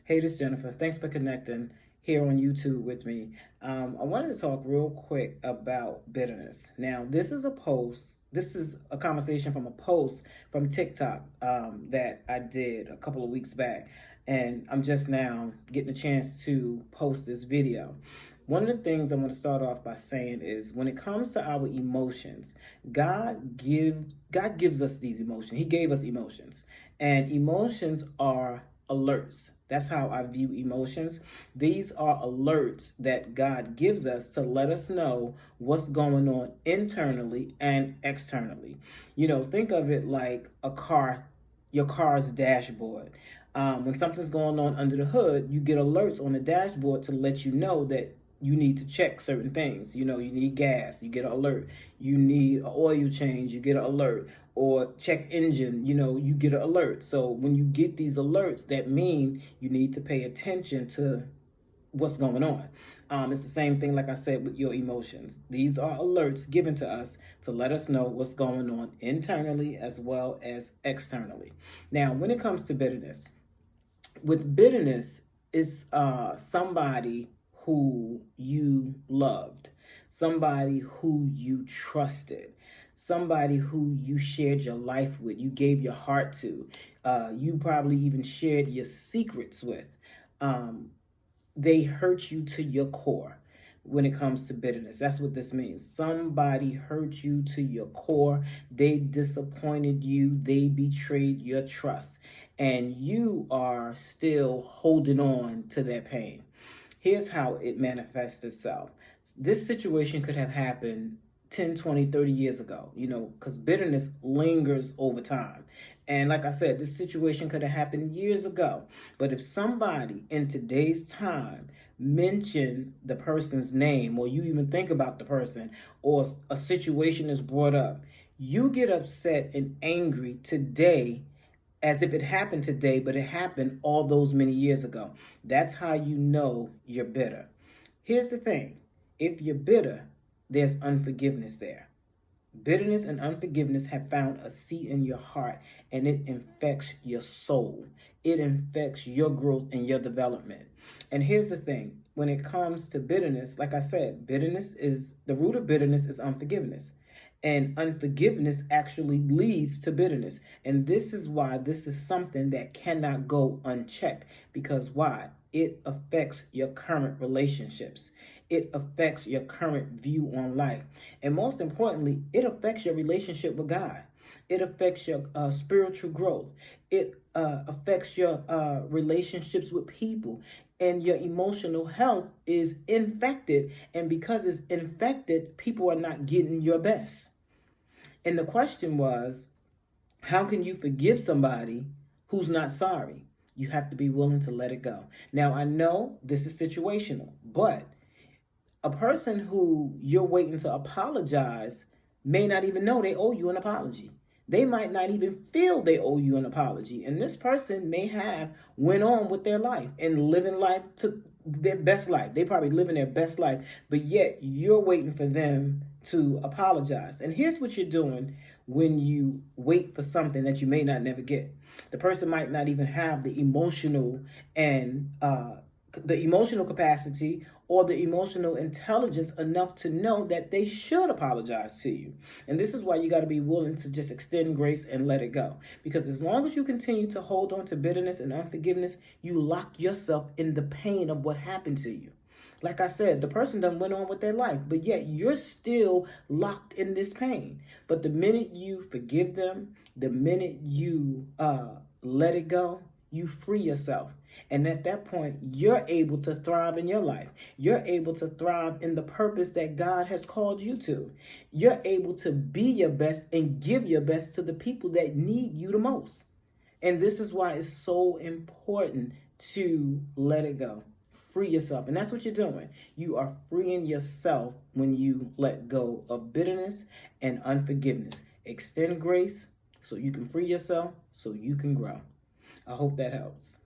Hey, this is Jennifer. Thanks for connecting here on YouTube with me. I wanted to talk real quick about bitterness. Now, this is a conversation from a post from TikTok that I did a couple of weeks back, and I'm just now getting a chance to post this video. One of the things I want to start off by saying is when it comes to our emotions, God gives us these emotions. He gave us emotions, and emotions are alerts. That's how I view emotions. These are alerts that God gives us to let us know what's going on internally and externally. Think of it like a car, your car's dashboard. When something's going on under the hood, you get alerts on the dashboard to let you know that you need to check certain things. You need gas, you get an alert. You need an oil change, you get an alert. Or check engine, you get an alert. So when you get these alerts, that mean you need to pay attention to what's going on. It's the same thing, like I said, with your emotions. These are alerts given to us to let us know what's going on internally as well as externally. Now, when it comes to bitterness, with bitterness, it's somebody who you loved, somebody who you trusted, somebody who you shared your life with, you gave your heart to, you probably even shared your secrets with. They hurt you to your core when it comes to bitterness. That's what this means. Somebody hurt you to your core. They disappointed you. They betrayed your trust. And you are still holding on to their pain. Here's how it manifests itself. This situation could have happened 10, 20, 30 years ago, because bitterness lingers over time. And like I said, this situation could have happened years ago. But if somebody in today's time mention the person's name, or you even think about the person, or a situation is brought up, you get upset and angry today as if it happened today, but it happened all those many years ago. That's how you know you're bitter. Here's the thing. If you're bitter, there's unforgiveness there. Bitterness and unforgiveness have found a seat in your heart, and it infects your soul. It infects your growth and your development. And here's the thing. When it comes to bitterness, like I said, the root of bitterness is unforgiveness. And unforgiveness actually leads to bitterness. And this is why this is something that cannot go unchecked. Because why? It affects your current relationships. It affects your current view on life. And most importantly, it affects your relationship with God. It affects your spiritual growth. It affects your relationships with people. And your emotional health is infected. And because it's infected, people are not getting your best. And the question was, how can you forgive somebody who's not sorry? You have to be willing to let it go. Now, I know this is situational, but a person who you're waiting to apologize may not even know they owe you an apology. They might not even feel they owe you an apology. And this person may have went on with their life and living life to their best life. They probably living their best life, but yet you're waiting for them to apologize. And here's what you're doing when you wait for something that you may not never get. The person might not even have the emotional capacity or the emotional intelligence enough to know that they should apologize to you. And this is why you got to be willing to just extend grace and let it go. Because as long as you continue to hold on to bitterness and unforgiveness, you lock yourself in the pain of what happened to you. Like I said, the person done went on with their life, but yet you're still locked in this pain. But the minute you forgive them, the minute you let it go, you free yourself. And at that point, you're able to thrive in your life. You're able to thrive in the purpose that God has called you to. You're able to be your best and give your best to the people that need you the most. And this is why it's so important to let it go. Free yourself. And that's what you're doing. You are freeing yourself when you let go of bitterness and unforgiveness. Extend grace so you can free yourself, so you can grow. I hope that helps.